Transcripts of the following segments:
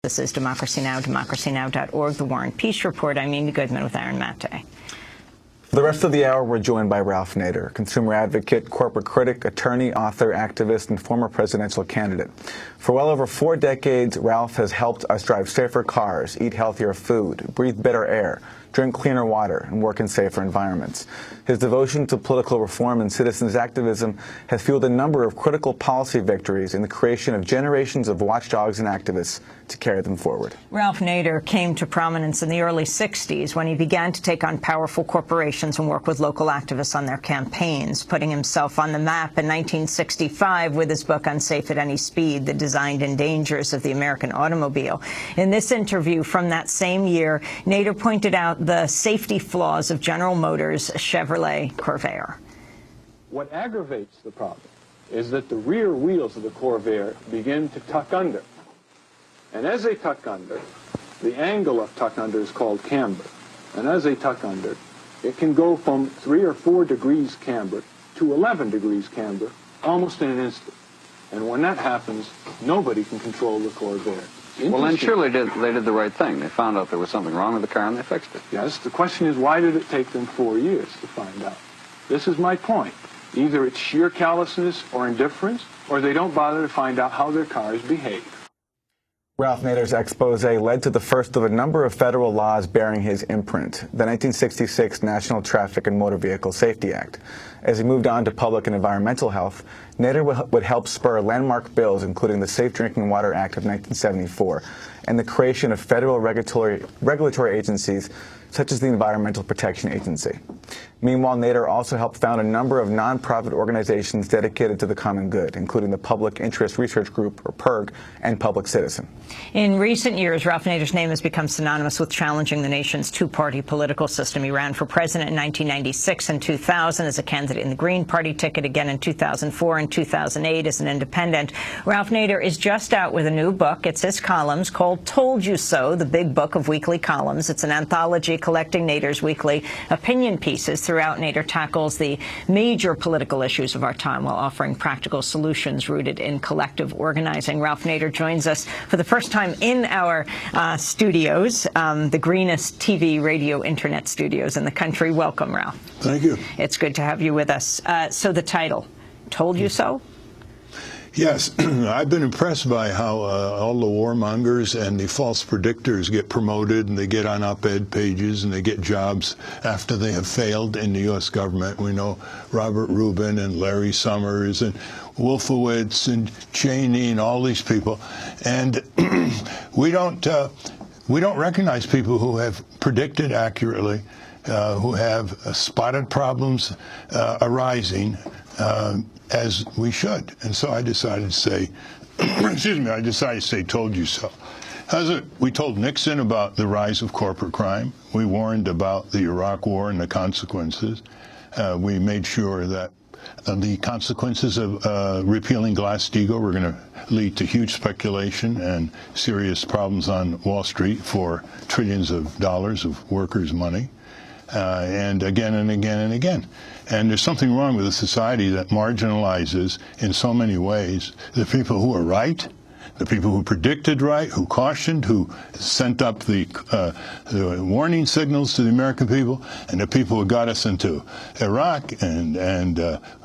This is Democracy Now!, democracynow.org, The War and Peace Report. I'm Amy Goodman with Aaron Maté. For the rest of the hour, we're joined by Ralph Nader, consumer advocate, corporate critic, attorney, author, activist, and former presidential candidate. For well over 4 decades, Ralph has helped us drive safer cars, eat healthier food, breathe better air, drink cleaner water, and work in safer environments. His devotion to political reform and citizens activism has fueled a number of critical policy victories in the creation of generations of watchdogs and activists to carry them forward. Ralph Nader came to prominence in the early 60s when he began to take on powerful corporations and work with local activists on their campaigns, putting himself on the map in 1965 with his book Unsafe at Any Speed, The Design and Dangers of the American Automobile. In this interview from that same year, Nader pointed out the safety flaws of General Motors' Chevrolet Corvair. What aggravates the problem is that the rear wheels of the Corvair begin to tuck under. And as they tuck under, the angle of tuck under is called camber. And as they tuck under, it can go from 3 or 4 degrees camber to 11 degrees camber almost in an instant. And when that happens, nobody can control the Corvair. Well, then surely they did the right thing. They found out there was something wrong with the car and they fixed it. Yes, the question is, why did it take them 4 years to find out? This is my point. Either it's sheer callousness or indifference, or they don't bother to find out how their cars behave. Ralph Nader's expose led to the first of a number of federal laws bearing his imprint, the 1966 National Traffic and Motor Vehicle Safety Act. As he moved on to public and environmental health, Nader would help spur landmark bills, including the Safe Drinking Water Act of 1974 and the creation of federal regulatory agencies such as the Environmental Protection Agency. Meanwhile, Nader also helped found a number of nonprofit organizations dedicated to the common good, including the Public Interest Research Group, or PIRG, and Public Citizen. In recent years, Ralph Nader's name has become synonymous with challenging the nation's two-party political system. He ran for president in 1996 and 2000 as a candidate in the Green Party ticket, again in 2004 and 2008 as an independent. Ralph Nader is just out with a new book. It's his columns called Told You So, the big book of weekly columns. It's an anthology collecting Nader's weekly opinion pieces. Throughout, Nader tackles the major political issues of our time while offering practical solutions rooted in collective organizing. Ralph Nader joins us for the first time in our studios, the greenest TV, radio, internet studios in the country. Welcome, Ralph. Thank you. It's good to have you with us. So the title, Told You So? Yes, I've been impressed by how all the warmongers and the false predictors get promoted and they get on op-ed pages and they get jobs after they have failed in the U.S. government. We know Robert Rubin and Larry Summers and Wolfowitz and Cheney and all these people. And we don't recognize people who have predicted accurately, who have spotted problems arising, as we should. And so I decided to say, told you so. We told Nixon about the rise of corporate crime. We warned about the Iraq War and the consequences. We made sure that the consequences of repealing Glass-Steagall were going to lead to huge speculation and serious problems on Wall Street for trillions of dollars of workers' money. And again and again and again. And there's something wrong with a society that marginalizes in so many ways the people who are right, the people who predicted right, who cautioned, who sent up the warning signals to the American people, and the people who got us into Iraq and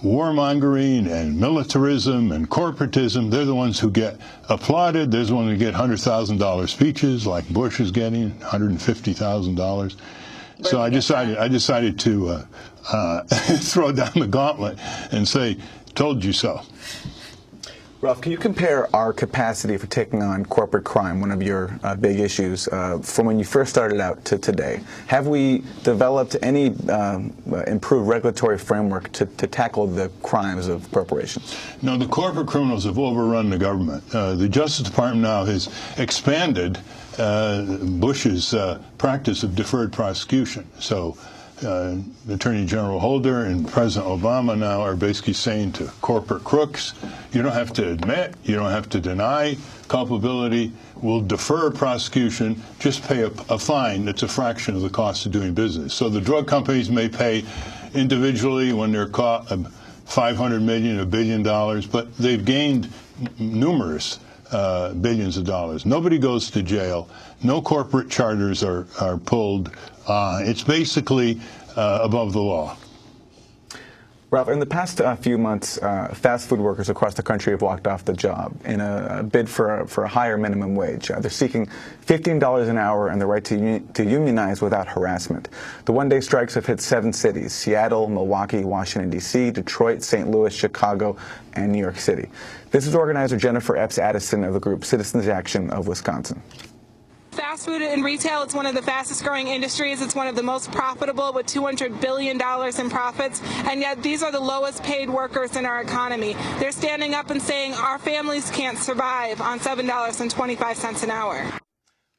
warmongering and militarism and corporatism. They're the ones who get applauded. They're the ones who get $100,000 speeches, like Bush is getting $150,000. So I decided to throw down the gauntlet and say, told you so. Ralph, can you compare our capacity for taking on corporate crime, one of your big issues, from when you first started out to today? Have we developed any improved regulatory framework to tackle the crimes of corporations? No, the corporate criminals have overrun the government. The Justice Department now has expanded Bush's practice of deferred prosecution. So Attorney General Holder and President Obama now are basically saying to corporate crooks, you don't have to admit, you don't have to deny culpability, we'll defer prosecution, just pay a fine that's a fraction of the cost of doing business. So the drug companies may pay individually when they're caught $500 million, $1 billion, but they've gained numerous billions of dollars. Nobody goes to jail. No corporate charters are pulled. It's basically above the law. Ralph, in the past few months, fast food workers across the country have walked off the job in a bid for a higher minimum wage. They're seeking $15 an hour and the right to unionize without harassment. The one-day strikes have hit 7 cities: Seattle, Milwaukee, Washington, D.C., Detroit, St. Louis, Chicago, and New York City. This is organizer Jennifer Epps Addison of the group Citizens Action of Wisconsin. Fast food and retail, it's one of the fastest growing industries. It's one of the most profitable with $200 billion in profits. And yet these are the lowest paid workers in our economy. They're standing up and saying our families can't survive on $7.25 an hour.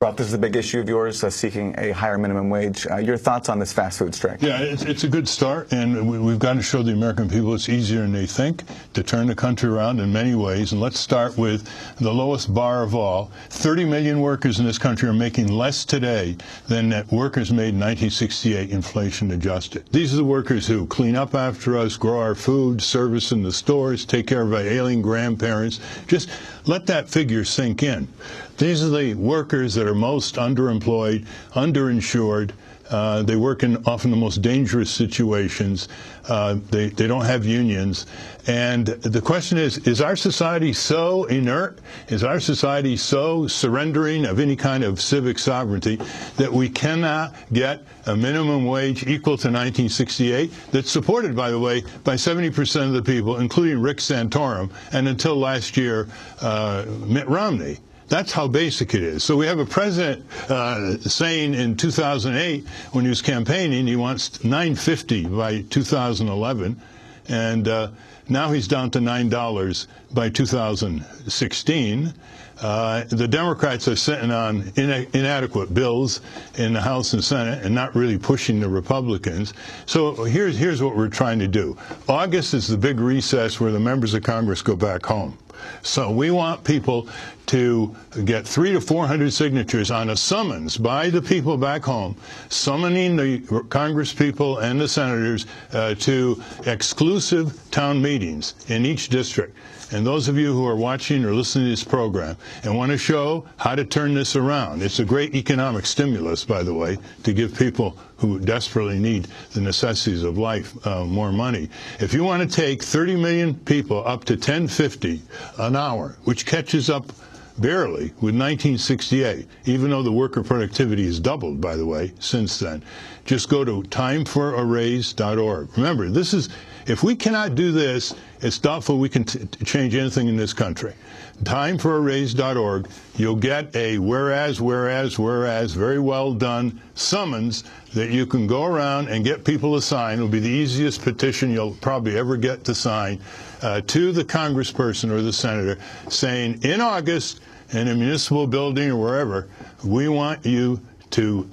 Ralph, this is a big issue of yours, seeking a higher minimum wage. Your thoughts on this fast food strike? Yeah, it's a good start, and we've got to show the American people it's easier than they think to turn the country around in many ways. And let's start with the lowest bar of all. 30 million workers in this country are making less today than workers made in 1968, inflation adjusted. These are the workers who clean up after us, grow our food, service in the stores, take care of our ailing grandparents. Just let that figure sink in. These are the workers that are most underemployed, underinsured. They work in often the most dangerous situations. They don't have unions. And the question is our society so inert? Is our society so surrendering of any kind of civic sovereignty that we cannot get a minimum wage equal to 1968 that's supported, by the way, by 70% of the people, including Rick Santorum, and until last year, Mitt Romney? That's how basic it is. So we have a president saying in 2008, when he was campaigning, he wants $9.50 by 2011, and now he's down to $9 by 2016. The Democrats are sitting on inadequate bills in the House and Senate and not really pushing the Republicans. So here's what we're trying to do. August is the big recess where the members of Congress go back home. So we want people to get 300 to 400 signatures on a summons by the people back home, summoning the Congress people and the senators to exclusive town meetings in each district. And those of you who are watching or listening to this program and want to show how to turn this around, it's a great economic stimulus, by the way, to give people who desperately need the necessities of life more money. If you want to take 30 million people up to $10.50 an hour, which catches up barely with 1968, even though the worker productivity has doubled, by the way, since then, just go to timeforaraise.org. Remember, this is, if we cannot do this, it's doubtful we can change anything in this country. Timeforaraise.org. You'll get a whereas, very well done summons that you can go around and get people to sign. It'll be the easiest petition you'll probably ever get to sign to the congressperson or the senator saying, in August, in a municipal building or wherever, we want you to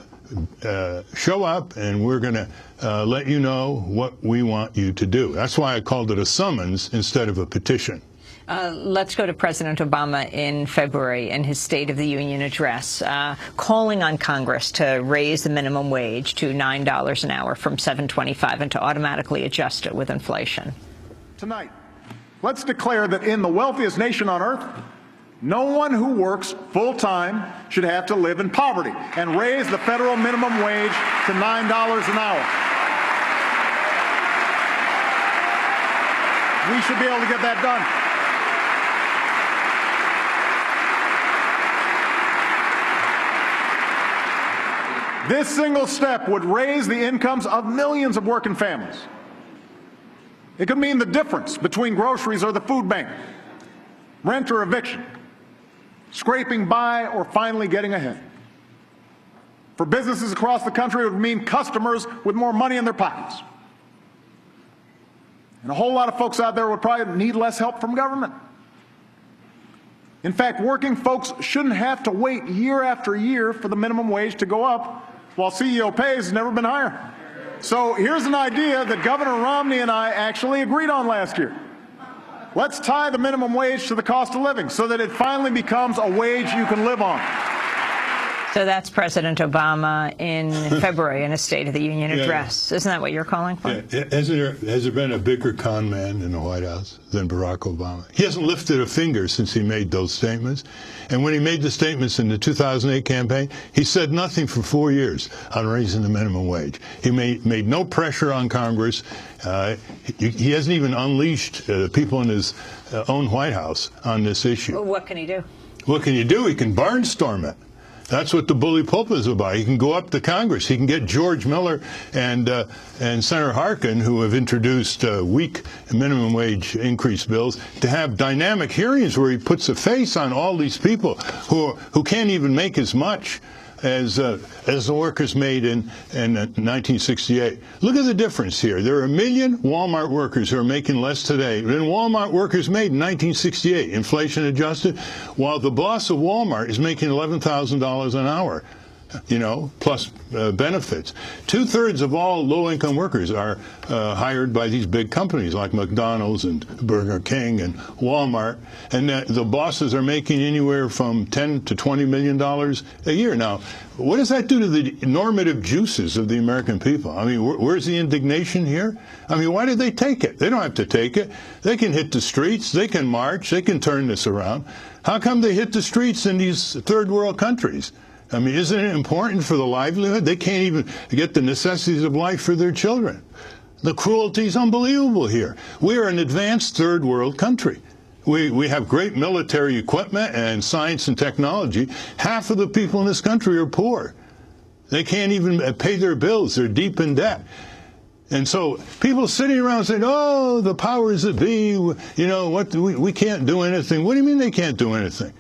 show up, and we're going to let you know what we want you to do. That's why I called it a summons instead of a petition. Let's go to President Obama in February in his State of the Union address, calling on Congress to raise the minimum wage to $9 an hour from $7.25 and to automatically adjust it with inflation. Tonight, let's declare that in the wealthiest nation on earth, no one who works full-time should have to live in poverty, and raise the federal minimum wage to $9 an hour. We should be able to get that done. This single step would raise the incomes of millions of working families. It could mean the difference between groceries or the food bank, rent or eviction, scraping by or finally getting ahead. For businesses across the country, it would mean customers with more money in their pockets. And a whole lot of folks out there would probably need less help from government. In fact, working folks shouldn't have to wait year after year for the minimum wage to go up, while CEO pay has never been higher. So here's an idea that Governor Romney and I actually agreed on last year. Let's tie the minimum wage to the cost of living so that it finally becomes a wage you can live on. So that's President Obama in February in a State of the Union address. Isn't that what you're calling for? Yeah. Has there been a bigger con man in the White House than Barack Obama? He hasn't lifted a finger since he made those statements. And when he made the statements in the 2008 campaign, he said nothing for 4 years on raising the minimum wage. He made no pressure on Congress. He hasn't even unleashed people in his own White House on this issue. Well, what can he do? What can you do? He can barnstorm it. That's what the bully pulpit is about. He can go up to Congress. He can get George Miller and Senator Harkin, who have introduced weak minimum wage increase bills, to have dynamic hearings where he puts a face on all these people who can't even make as much as the workers made in 1968. Look at the difference here. There are 1 million Walmart workers who are making less today than Walmart workers made in 1968, inflation adjusted, while the boss of Walmart is making $11,000 an hour, plus benefits. 2/3 of all low-income workers are hired by these big companies like McDonald's and Burger King and Walmart, and the bosses are making anywhere from $10 to $20 million a year. Now, what does that do to the normative juices of the American people? I mean, where's the indignation here? I mean, why did they take it? They don't have to take it. They can hit the streets. They can march. They can turn this around. How come they hit the streets in these third world countries? I mean, isn't it important for the livelihood? They can't even get the necessities of life for their children. The cruelty is unbelievable here. We are an advanced third world country. We have great military equipment and science and technology. Half of the people in this country are poor. They can't even pay their bills. They're deep in debt. And so people sitting around saying, oh, the powers that be, we can't do anything. What do you mean they can't do anything?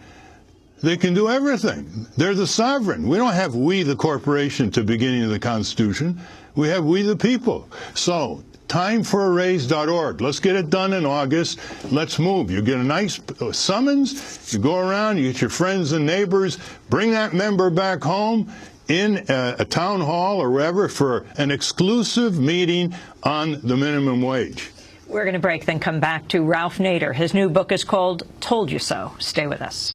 They can do everything. They're the sovereign. We don't have we, the corporation, at the beginning of the Constitution. We have we, the people. So, timeforaraise.org. Let's get it done in August. Let's move. You get a nice summons. You go around. You get your friends and neighbors. Bring that member back home in a town hall or wherever for an exclusive meeting on the minimum wage. We're going to break, then come back to Ralph Nader. His new book is called Told You So. Stay with us.